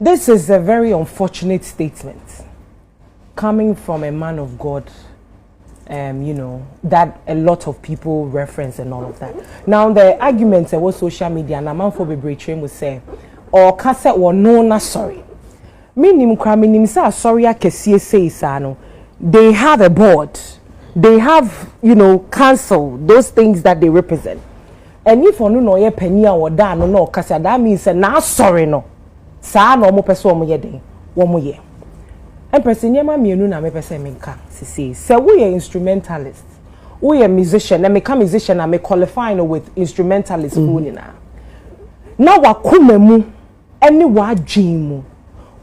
This is a very unfortunate statement coming from a man of God, you know, that a lot of people reference and all of that. Now, the arguments about social media and a man for betrayal will say, or cassette or no, not sorry. Minim craminim sa sorry, I can say, sano. They have a board, they have, you know, council, those things that they represent. And if on no ye penny or da no cassette, that means na sorry no. Sa no mo person mo ye den wo mo ye empress nyema mienu na me person me nka sisi say we are instrumentalist, we are musician, and me come musician and me qualifying with instrumentalist phone na wakoma mu ene wadwen mu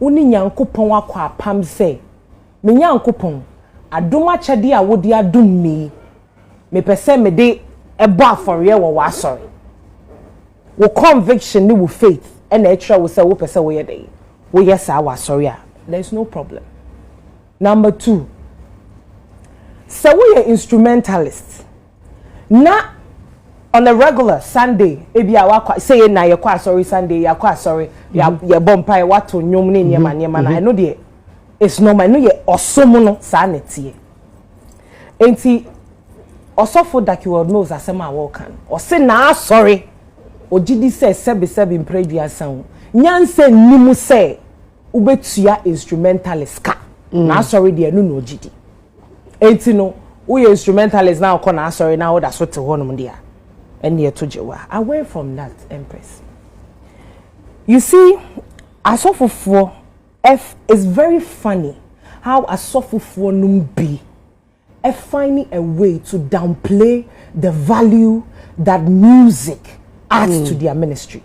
woni nyankopon akwa apam say me nyankopon adoma chede a wodi adom me person me de ebo afore wo wa sorry wo conviction ni wo faith. And extra will say, "What person we day? We yes, I was sorry. There's no problem." Number 2. So we are instrumentalists. Now, on a regular Sunday, if you are saying na you quite sorry Sunday, you quite sorry, you bumpy what to nyom ni nyama. I know the it's normal. I know ye osomono sanity. Enti osofo that you will know as a man walkan or say na sorry. Ojidi say sebi in previous sound. Nyanse nimu say ubetuya instrumentalist ka. Na sorry there no ojidi. Enti no we instrumentalist now kona sorry now that's what to honum there. And here to jewa. Away from that, Empress. You see, Asofofo F is very funny how Asofofo num be finding a way to downplay the value that music adds to their ministry.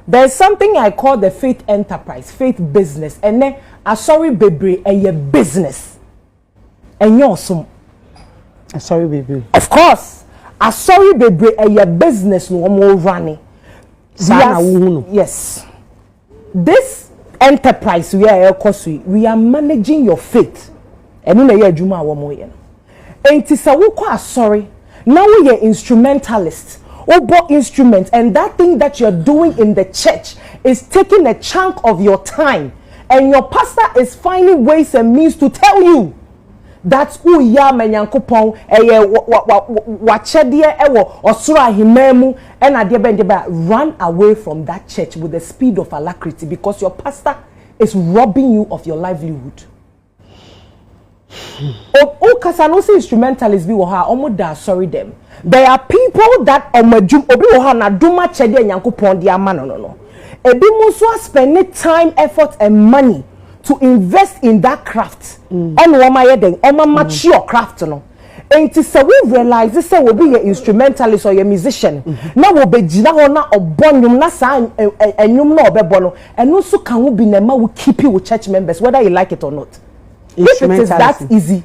There's something I call the faith enterprise, faith business, and then sorry baby and your business. And you're some sorry baby. Of course, sorry baby and your business no more running. Yes. This enterprise we are managing your faith. And you know juma one more. And tisawukwa sorry. Now we are instrumentalists. Obo instruments, and that thing that you're doing in the church is taking a chunk of your time, and your pastor is finding ways and means to tell you that uya menyankopon wachedie ewo osura himemu and adebendeba run away from that church with the speed of alacrity because your pastor is robbing you of your livelihood. O kasanosi instrumentalists be woha omoda sorry them. There are people that omajum obi woha na duma chede nyankopon dia no. Ebi muso spend time, effort and money to invest in that craft. And wama yeden oma mature craft no. And so we realize this say we be an instrumentalist or a musician. Now we be jina ho na obonyum na sa enyum na obebo no. And no so can we be nema we keep you with church members whether you like it or not. If it is that easy,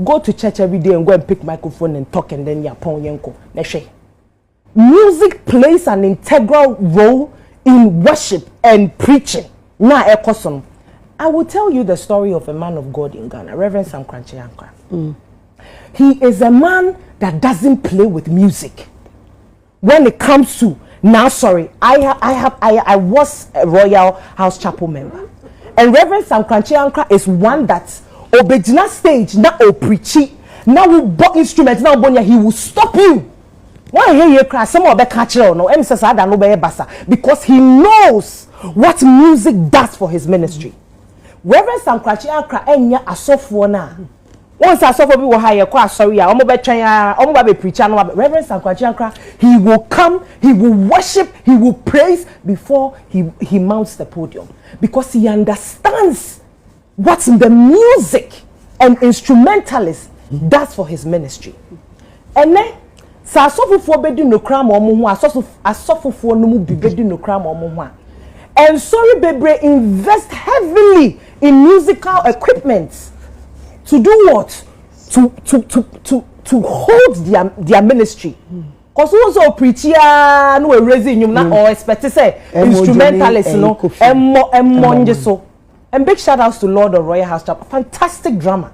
go to church every day and go and pick microphone and talk and then you're pon yenko. Music plays an integral role in worship and preaching. Na ekoson. I will tell you the story of a man of God in Ghana, Reverend Sam Kranche. He is a man that doesn't play with music. When it comes to now, sorry, I was a Royal House Chapel member. And Reverend Sam Kranche is one that obejina stage na preachy na we bought instruments na obonya he will stop you. Why hear you cry some of the catcher no em say say no be basa because he knows what music does for his ministry. Reverend Sam Kranche enya asofo na once asofo bi wo ha ye kwa sorry ya omo be twen ya omo ba be preacher no Reverend Sam Kranche he will come, he will worship, he will praise before he mounts the podium because he understands what's in the music and instrumentalist does for his ministry. And then sa asofofo bedi no kra ma omo ho asofofo no mu bi bedi no kra ma omo ho. And sorry bebre invest heavily in musical equipment to do what? To hold their ministry. Cause also preacher no raising you na or expect say instrumentalist no emmo so. And big shout outs to Lord of Royal House Chapel. Fantastic drama.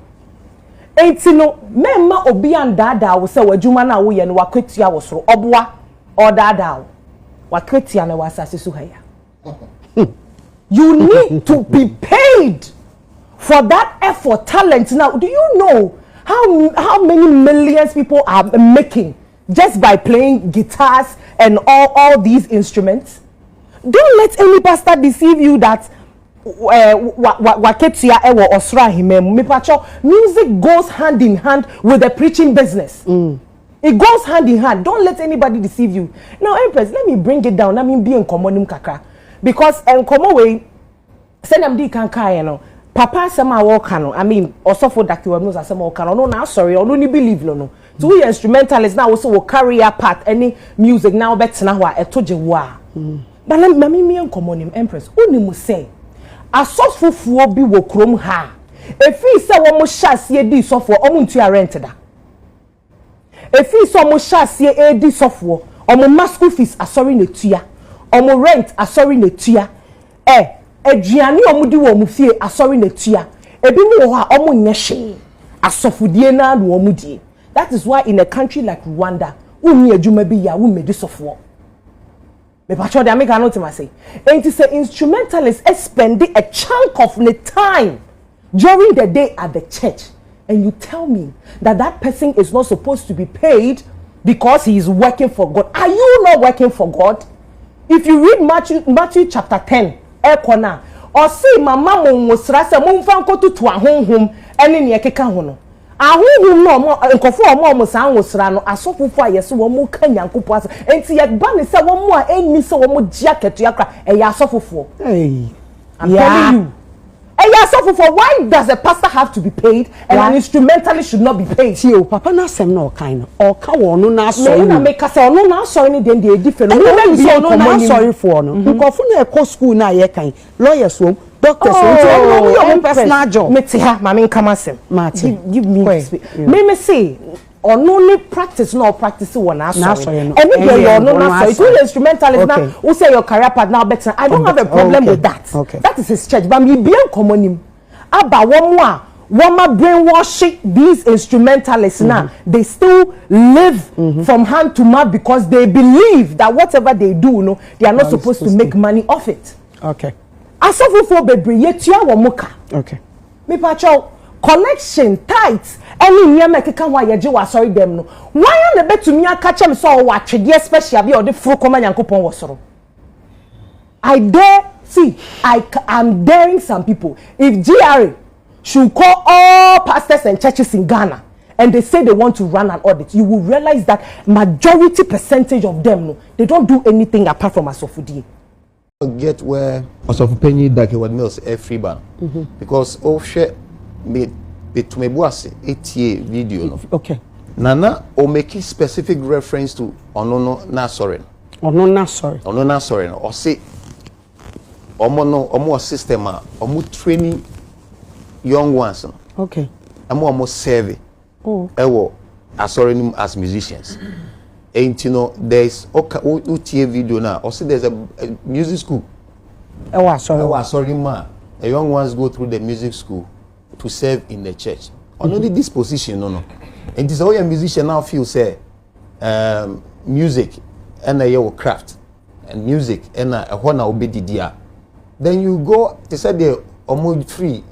Enti no memma obi and dada wo say wadwuma na wo ye no wakwetia wo soro obwa or dada wo wakwetia na wasase su haya. You need to be paid for that effort, talent. Now, do you know how many millions people are making just by playing guitars and all these instruments? Don't let any pastor deceive you that music goes hand in hand with the preaching business. It goes hand in hand. Don't let anybody deceive you. Now, Empress, let me bring it down. I mean, be in common kakra. Because in common way, send them the kanka, you know. Papa sama walkano. I mean, also for that you knows as sama walkano. No, now sorry, I don't believe no. So we instrumentalists now also will carry a part any music now better now I told you why. But let me in common Empress. Only must say, a source for be wo chrome ha. If we say one more shots ye di software, omuntu ya rented. If we saw more shots ye AD software, or more school fees are sorry ne tuya, or more rent are sorry ne tuya. Adriani omudi wo mufie asori netua ebi mu ho a omo nyehye asofudie na do omudie. That is why in a country like Rwanda uni adwuma bi ya wo medi sofo me pacho de ameka no tema say enti say instrumentalists spend a chunk of the time during the day at the church, and you tell me that person is not supposed to be paid because he is working for God. Are you not working for God? If you read Matthew chapter 10 ekona or see mama mo musra se mo mfa nkoto to ahonhom ene ne ekeka ho no ahonhom no mo nkofo o mo san wosra no asofofo ayeso wo mo ka nyankopo asa enti ye ba ne se wo mo a eni se wo mo gia keto yakra e ya asofofo. I'm telling you. For why does a pastor have to be paid and an instrumentalist should not be paid? See, Papa na sem no kind or kawo no na sorry. No, make us no na sorry ni then they different. No na sorry for no. Because for na e school na ye kind lawyers home, doctors home. Your personal job. Me te ha, mama come asem. Give me. Me say or no practice no practice one na sorry. And if you no na sorry, two instrumentalist now who say your career path now better. I don't have a problem with that. That is his church. But me be common him. Aba woma brainwashing these instrumentalists now. They still live from hand to mouth because they believe that whatever they do, no, they are not supposed to make money off it. Okay. Asafu for bebre yetua wo muka. Okay. Me pacho collection tights any nyama keka wa yeje wa sorry them no. Why na betumi aka chem so wa twede special bi o de furu koma nyankopon wo soro. I dare see, I am daring some people. If GRA should call all pastors and churches in Ghana and they say they want to run an audit, you will realize that majority percentage of them, no, they don't do anything apart from asofudie. Get where Asofupenyi Dake was mills free ban because share me to me boase ATA video no. Okay. Nana o make specific reference to Onono na sorry. Onono na sorry no. Or say omo system omo training young ones no. Okay. Omo serve ewo asorenim as musicians. And you know there's OTA video now. Also there's a music school. Sorry ma. The young ones go through the music school to serve in the church. Only this position no. And this all your musician now feel say music and your craft and music and a one obedi dia. Then you go to say the almost free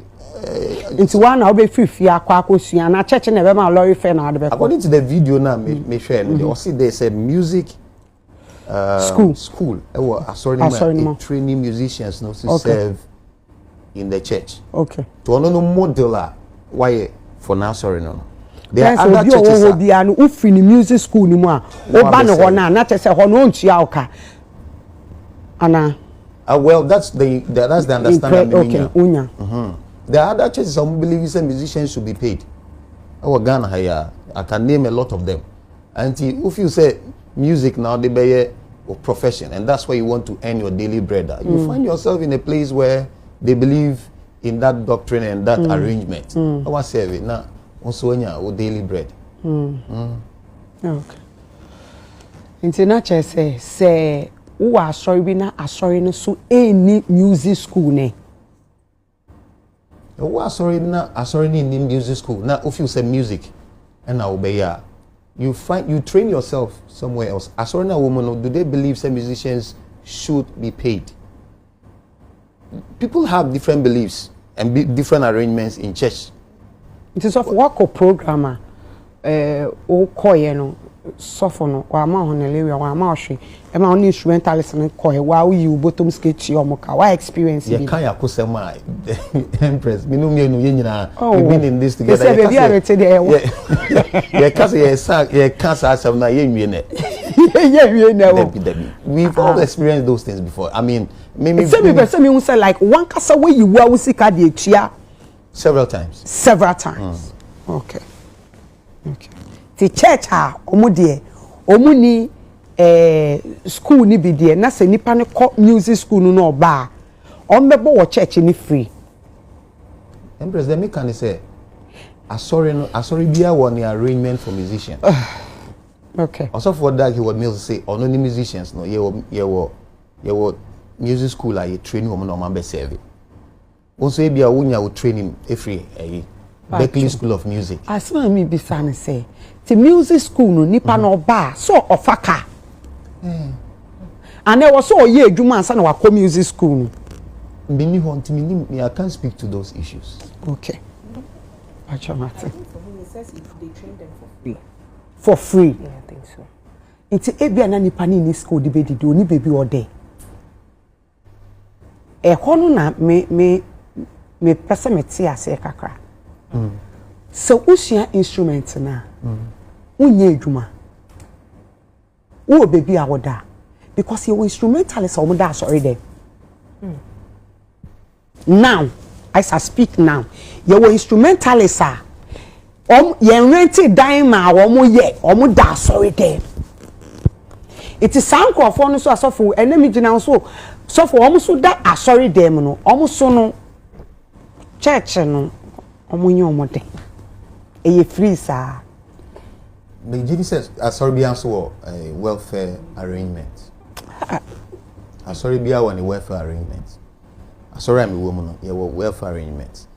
into one I'll be free and a church never my lorry fan out of it. According to the video now, me share they also they said music school. Sorry, training musicians to serve in the church. Okay. To no model why for now sorry no. There are other churches who finish music school ni mo a oba no ho na na say ho no ntua oka. Ana well that's the understanding. Okay. There are other churches some believe musicians should be paid. Our Ghana here, I can name a lot of them. And if you say music now, they be a profession, and that's where you want to earn your daily bread. You find yourself in a place where they believe in that doctrine and that arrangement. I want to say it now. Also, your daily bread. Okay. International say who are sorry na asori no so any music school ne. Sorry in the music school. Now if you say music and now obey you train yourself somewhere else. Sorry na woman do they believe some musicians should be paid? people have different beliefs and different arrangements in church. It is of work programmer o koye no sofo no wa ma honelewe wa ma ohwe e ma on instrumentalist no koye wa you bottom sketch your moka wa experience you can yakosem Empress me no me no ye nyina we been in this together yeah cancer asem na ye nwie ne we've all experienced those things before. I mean maybe me say like one kasa way you wa usika de etua several times. Okay. The church omo de omo ni school ni bi de na se nipa ne music school no ba ombebo wo church ni free. Empress them can say sorry bia one arrangement for musicians. Okay. Also for that he would say on the musicians no ye wo music school like training woman no man be serve. Also bia wonya wo training free Berkeley School of Music. As well me be say the music school no nipa no ba so ofaka. And there was so ye adwuma ansa na wa music school. Me I can't speak to those issues. Okay. Acha Martin. For him, he says if they train them for free. For free? Yeah, I think so. It's ebia na nipa ni school di bedi do ni baby or there. Hono na me pese me ti ase kakra. So usua instrument na. Unye adwuma. Wo baby awoda because your instrumentalist omo da sorry there. Now, as I speak now, your instrumentalist ye rent dan ma omo da sorry there. It is sound crofo no so asofo enemy gina so for omo so da asori dem no omo so no church no omo nye omo de e free sir. The Gini says asori bia so welfare arrangement. Asori bia one welfare arrangement. Asori am woman no ye welfare arrangement.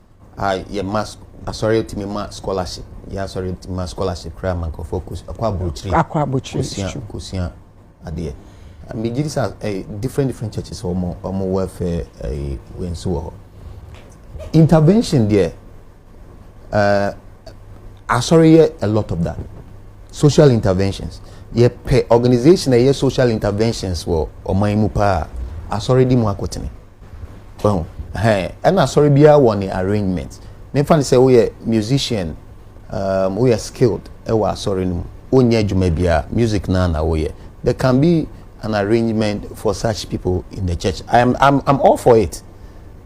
Ye mask asori to me ma scholarship. Ya asori to me scholarship cry man ko focus akwa bochiri kusia ade. Me Gini says different churches omo welfare when so intervention there asori a lot of that. Social interventions. Ye pe organization ye social interventions wo oman mu pa asori di mu akotene. Well, and asori bia one arrangement. Me fan say we musician we are skilled e wa asori no onye adwuma bia music na we there can be an arrangement for such people in the church. I'm all for it.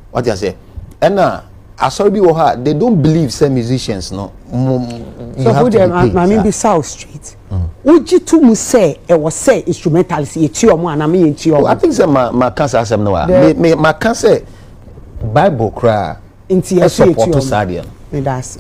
What you say? And asori bi wo ha they don't believe say musicians no so who them I mean be South Street. Uji to mu say e was say instrumentalist ye ti omo ana me ye ti omo. I think say my cancer asem no wa. Me cancer Bible cry inti ye support stadium. Me that's